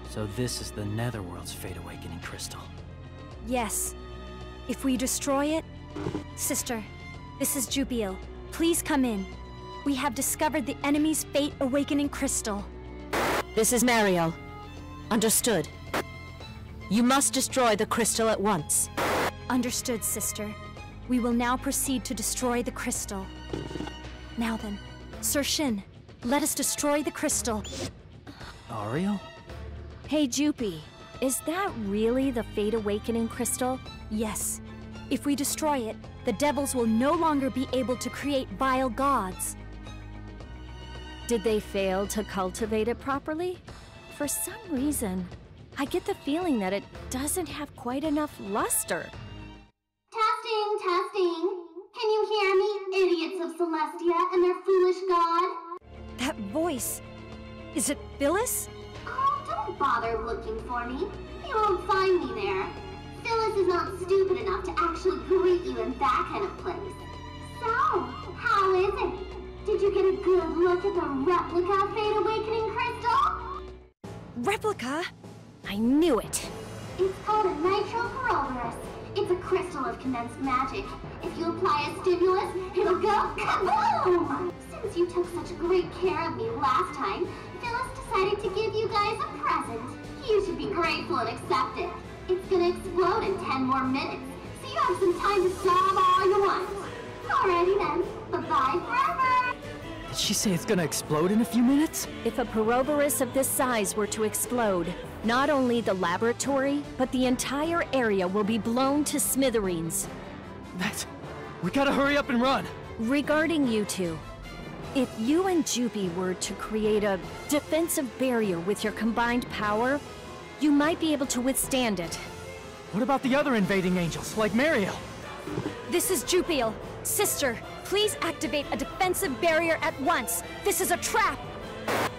So this is the Netherworld's Fate Awakening Crystal. Yes. If we destroy it... Sister, this is Jubiel. Please come in. We have discovered the enemy's Fate Awakening Crystal. This is Mariel. Understood. You must destroy the crystal at once. Understood, sister. We will now proceed to destroy the crystal. Now then, Sir Shin, let us destroy the crystal. Ariel? Hey, Jupi, is that really the Fate Awakening Crystal? Yes. If we destroy it, the devils will no longer be able to create vile gods. Did they fail to cultivate it properly? For some reason, I get the feeling that it doesn't have quite enough luster. Testing, testing. Can you hear me, idiots of Celestia and their foolish god? That voice... is it Phyllis? Oh, don't bother looking for me. You won't find me there. Phyllis is not stupid enough to actually greet you in that kind of place. So, how is it? Did you get a good look at the replica Fate Awakening Crystal? Replica? I knew it. It's called a nitropyroverus. It's a crystal of condensed magic. If you apply a stimulus, it'll go kaboom! Since you took such great care of me last time, Phyllis decided to give you guys a present. You should be grateful and accept it. It's gonna explode in 10 more minutes, so you have some time to sob all you want. Alrighty then, bye-bye forever! Did she say it's gonna explode in a few minutes? If a pyroverus of this size were to explode, not only the laboratory, but the entire area will be blown to smithereens. We gotta hurry up and run! Regarding you two, if you and Jupi were to create a defensive barrier with your combined power, you might be able to withstand it. What about the other invading angels, like Mariel? This is Jupiel. Sister, Please activate a defensive barrier at once. This is a trap.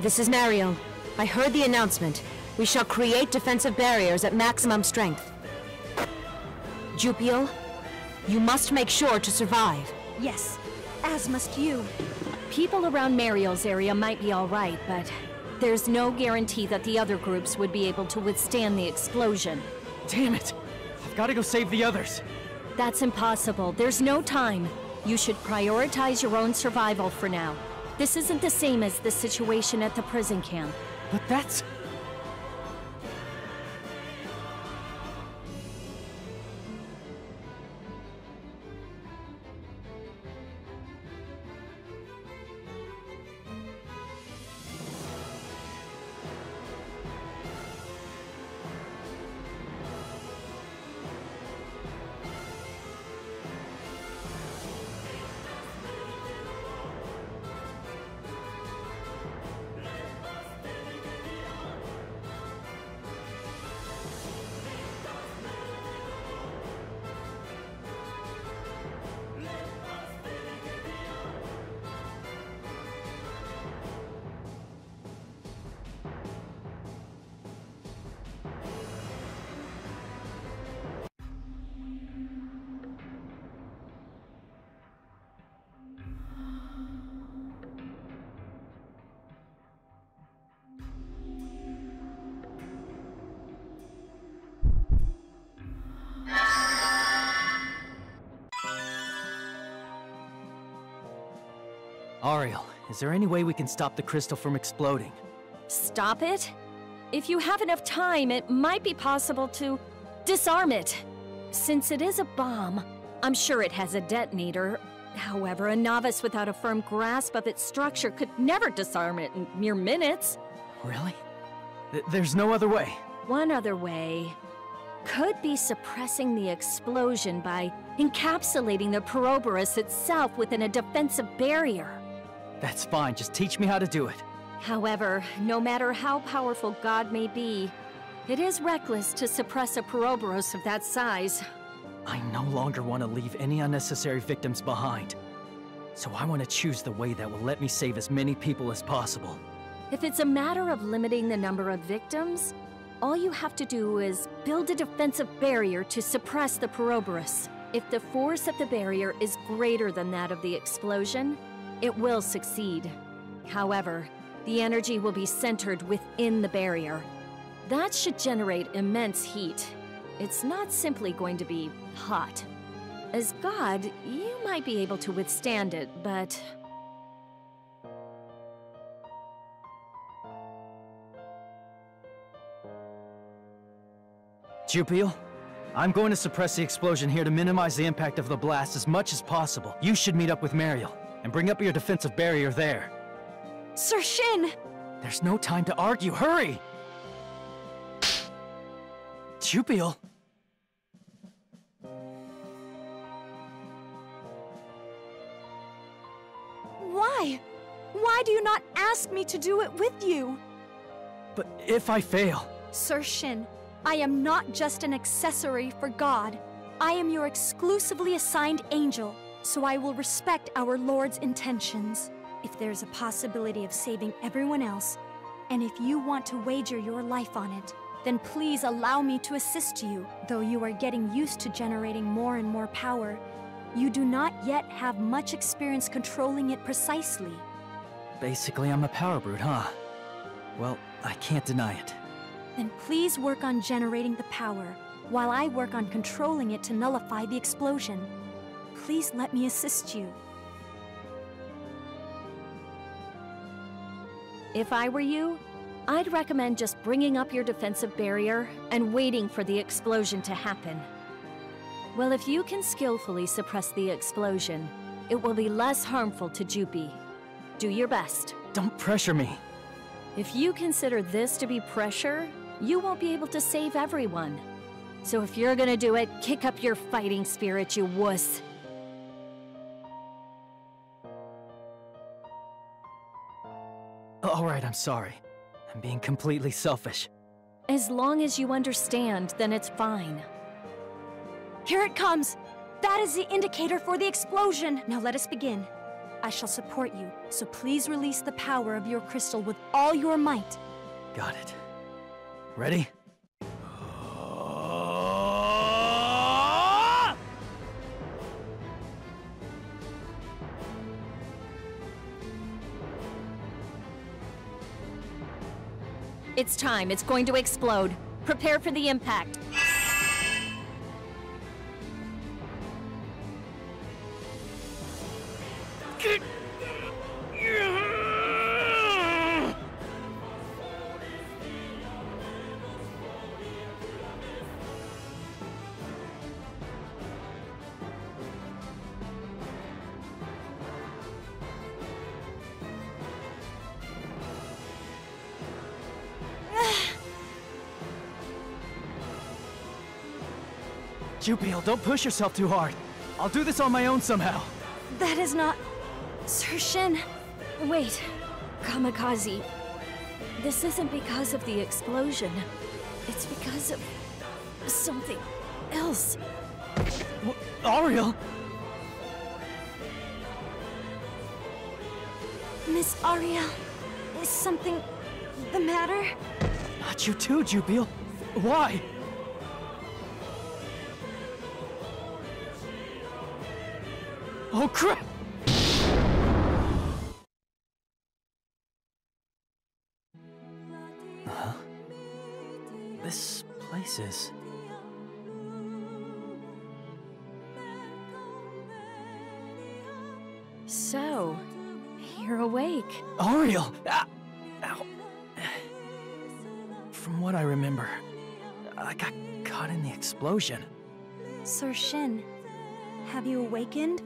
This is Mariel. I heard the announcement. We shall create defensive barriers at maximum strength. Jupiel, you must make sure to survive. Yes, as must you. People around Mariel's area might be all right, but there's no guarantee that the other groups would be able to withstand the explosion. Damn it! I've got to go save the others. That's impossible. There's no time. You should prioritize your own survival for now. This isn't the same as the situation at the prison camp. But that's... Ariel, is there any way we can stop the crystal from exploding? Stop it? If you have enough time, it might be possible to disarm it. Since it is a bomb, I'm sure it has a detonator. However, a novice without a firm grasp of its structure could never disarm it in mere minutes. Really? There's no other way? One other way could be suppressing the explosion by encapsulating the Ouroboros itself within a defensive barrier. That's fine, just teach me how to do it. However, no matter how powerful God may be, it is reckless to suppress a Ouroboros of that size. I no longer want to leave any unnecessary victims behind. So I want to choose the way that will let me save as many people as possible. If it's a matter of limiting the number of victims, all you have to do is build a defensive barrier to suppress the Ouroboros. If the force of the barrier is greater than that of the explosion, it will succeed. However, the energy will be centered within the barrier. That should generate immense heat. It's not simply going to be hot. As God, you might be able to withstand it, but... Jupiel, I'm going to suppress the explosion here to minimize the impact of the blast as much as possible. You should meet up with Mariel and bring up your defensive barrier there. Sir Shin! There's no time to argue, hurry! Jupiel! Why? Why do you not ask me to do it with you? But if I fail... Sir Shin, I am not just an accessory for God. I am your exclusively assigned angel, so I will respect our Lord's intentions. If there's a possibility of saving everyone else, and if you want to wager your life on it, then please allow me to assist you. Though you are getting used to generating more and more power, you do not yet have much experience controlling it precisely. Basically, I'm a power brute, huh? Well, I can't deny it. Then please work on generating the power, while I work on controlling it to nullify the explosion. Please let me assist you. If I were you, I'd recommend just bringing up your defensive barrier and waiting for the explosion to happen. Well, if you can skillfully suppress the explosion, it will be less harmful to Jupi. Do your best. Don't pressure me. If you consider this to be pressure, you won't be able to save everyone. So if you're gonna do it, kick up your fighting spirit, you wuss. Alright, I'm sorry. I'm being completely selfish. As long as you understand, then it's fine. Here it comes! That is the indicator for the explosion! Now let us begin. I shall support you, so please release the power of your crystal with all your might. Got it. Ready? It's time. It's going to explode. Prepare for the impact. Jupiel, don't push yourself too hard. I'll do this on my own somehow. That is not... Sir Shin. Wait. Kamikaze. This isn't because of the explosion. It's because of... something else. Ariel? Miss Ariel, is something the matter? Not you too, Jupiel. Why? Oh crap! Huh? This place is... So, you're awake. Ariel! Ow. From what I remember, I got caught in the explosion. Sir Shin, have you awakened?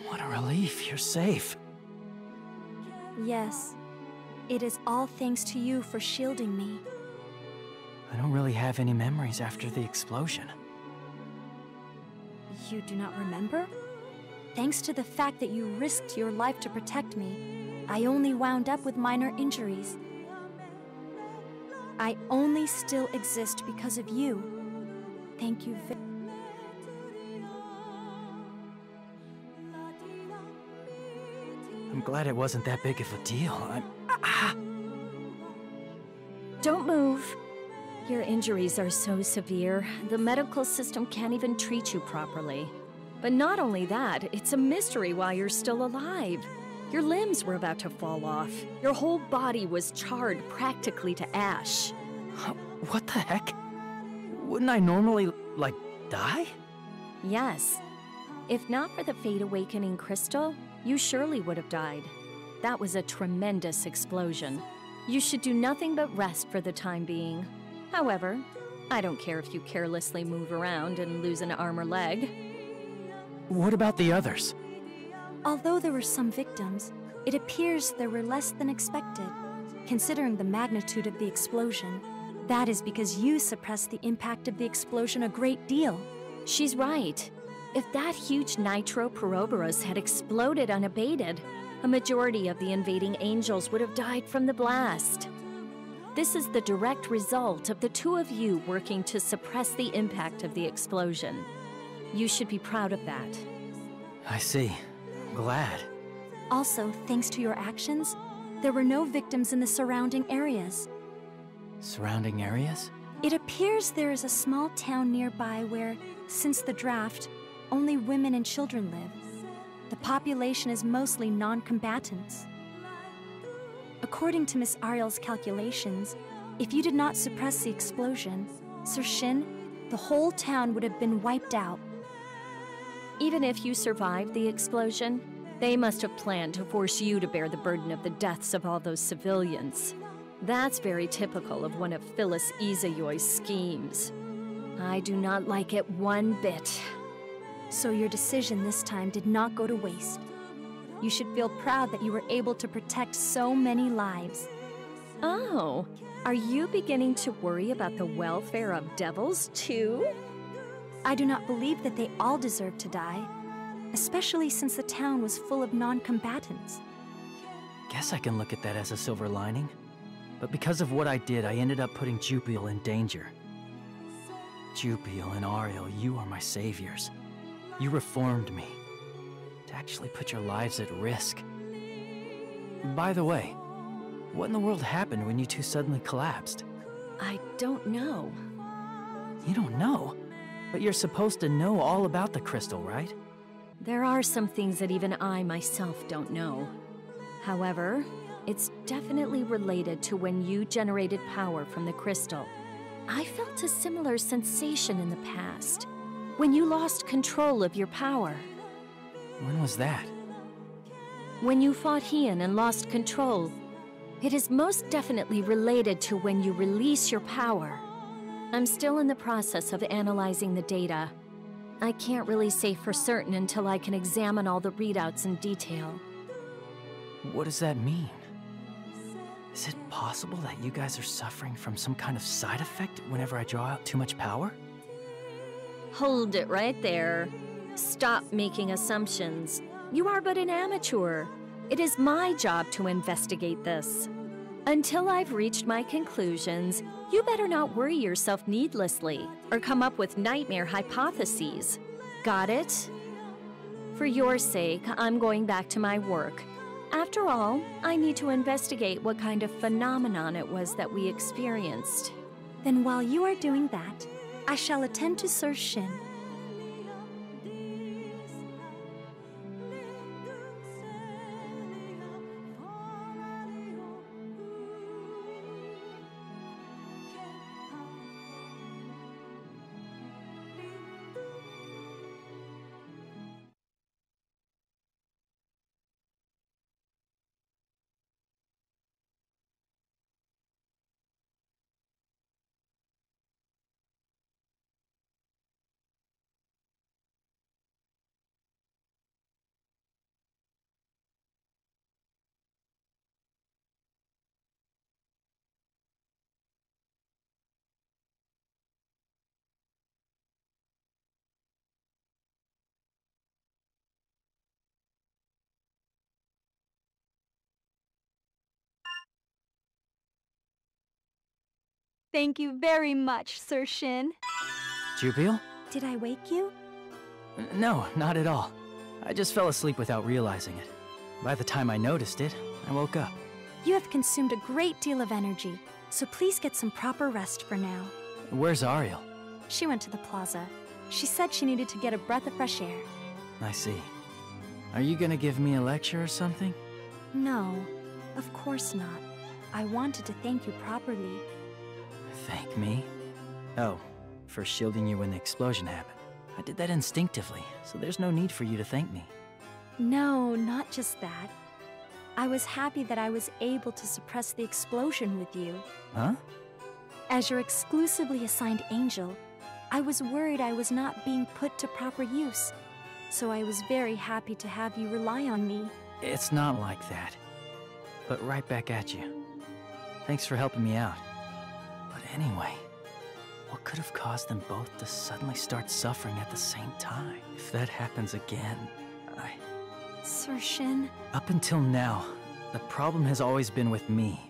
What a relief, you're safe. Yes. It is all thanks to you for shielding me. I don't really have any memories after the explosion. You do not remember? Thanks to the fact that you risked your life to protect me, I only wound up with minor injuries. I only still exist because of you. Thank you very... I'm glad it wasn't that big of a deal. Don't move. Your injuries are so severe, the medical system can't even treat you properly. But not only that, it's a mystery why you're still alive. Your limbs were about to fall off. Your whole body was charred practically to ash. What the heck? Wouldn't I normally, like, die? Yes. If not for the Fate Awakening crystal, you surely would have died. That was a tremendous explosion. You should do nothing but rest for the time being. However, I don't care if you carelessly move around and lose an arm or leg. What about the others? Although there were some victims, it appears there were less than expected. Considering the magnitude of the explosion, that is because you suppressed the impact of the explosion a great deal. She's right. If that huge nitro Pyroboros had exploded unabated, a majority of the invading angels would have died from the blast. This is the direct result of the two of you working to suppress the impact of the explosion. You should be proud of that. I see. Glad. Also, thanks to your actions, there were no victims in the surrounding areas. Surrounding areas? It appears there is a small town nearby where, since the draft, only women and children live. The population is mostly non-combatants. According to Miss Ariel's calculations, if you did not suppress the explosion, Sir Shin, the whole town would have been wiped out. Even if you survived the explosion, they must have planned to force you to bear the burden of the deaths of all those civilians. That's very typical of one of Phyllis Izayoi's schemes. I do not like it one bit. So your decision this time did not go to waste. You should feel proud that you were able to protect so many lives. Oh, are you beginning to worry about the welfare of devils, too? I do not believe that they all deserve to die, especially since the town was full of non-combatants. Guess I can look at that as a silver lining. But because of what I did, I ended up putting Jupiel in danger. Jupiel and Ariel, you are my saviors. You reformed me. To actually put your lives at risk. By the way, what in the world happened when you two suddenly collapsed? I don't know. You don't know? But you're supposed to know all about the crystal, right? There are some things that even I myself don't know. However, it's definitely related to when you generated power from the crystal. I felt a similar sensation in the past, when you lost control of your power. When was that? When you fought Hien and lost control. It is most definitely related to when you release your power. I'm still in the process of analyzing the data. I can't really say for certain until I can examine all the readouts in detail. What does that mean? Is it possible that you guys are suffering from some kind of side effect whenever I draw out too much power? Hold it right there. Stop making assumptions. You are but an amateur. It is my job to investigate this. Until I've reached my conclusions, you better not worry yourself needlessly, or come up with nightmare hypotheses. Got it? For your sake, I'm going back to my work. After all, I need to investigate what kind of phenomenon it was that we experienced. Then while you are doing that, I shall attend to Sir Shin. Thank you very much, Sir Shin. Jupiel? Did I wake you? No, not at all. I just fell asleep without realizing it. By the time I noticed it, I woke up. You have consumed a great deal of energy, so please get some proper rest for now. Where's Ariel? She went to the plaza. She said she needed to get a breath of fresh air. I see. Are you gonna give me a lecture or something? No, of course not. I wanted to thank you properly. Thank me? Oh, for shielding you when the explosion happened. I did that instinctively, so there's no need for you to thank me. No, not just that. I was happy that I was able to suppress the explosion with you. Huh? As your exclusively assigned angel, I was worried I was not being put to proper use. So I was very happy to have you rely on me. It's not like that. But right back at you. Thanks for helping me out. But anyway, what could have caused them both to suddenly start suffering at the same time? If that happens again, Sir Shin? Up until now, the problem has always been with me.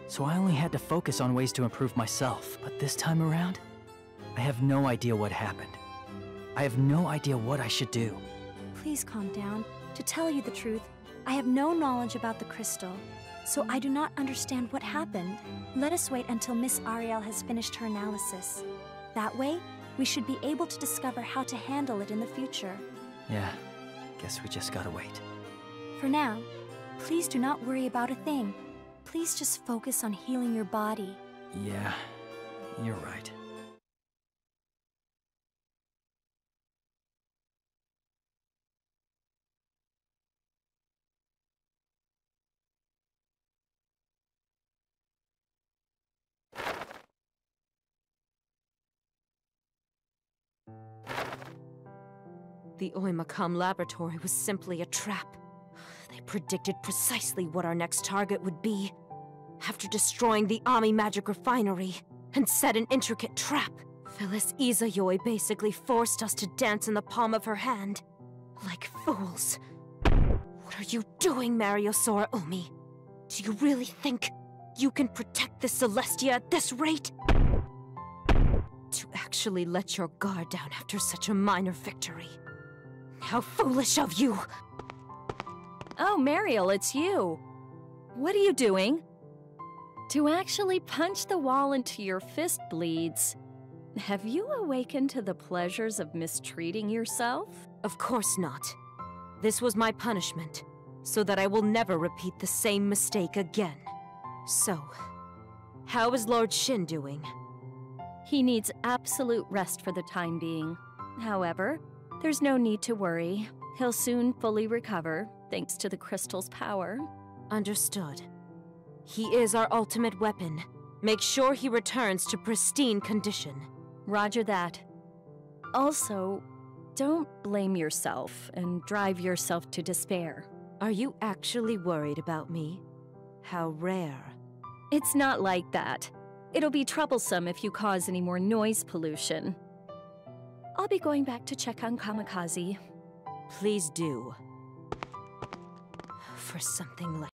So I only had to focus on ways to improve myself. But this time around, I have no idea what happened. I have no idea what I should do. Please calm down. To tell you the truth, I have no knowledge about the crystal, so I do not understand what happened. Let us wait until Miss Ariel has finished her analysis. That way, we should be able to discover how to handle it in the future. Yeah, guess we just gotta wait. For now, please do not worry about a thing. Please just focus on healing your body. Yeah, you're right. The Oimakam laboratory was simply a trap. They predicted precisely what our next target would be. After destroying the Ami magic refinery and set an intricate trap, Phyllis Izayoi basically forced us to dance in the palm of her hand. Like fools. What are you doing, Mariosora Umi? Do you really think you can protect the Celestia at this rate? To actually actually let your guard down after such a minor victory. How foolish of you! Oh, Mariel, it's you. What are you doing? To actually punch the wall until your fist bleeds. Have you awakened to the pleasures of mistreating yourself? Of course not. This was my punishment, so that I will never repeat the same mistake again. So, how is Lord Shin doing? He needs absolute rest for the time being. However, there's no need to worry. He'll soon fully recover, thanks to the crystal's power. Understood. He is our ultimate weapon. Make sure he returns to pristine condition. Roger that. Also, don't blame yourself and drive yourself to despair. Are you actually worried about me? How rare. It's not like that. It'll be troublesome if you cause any more noise pollution. I'll be going back to check on Kamikaze. Please do. For something like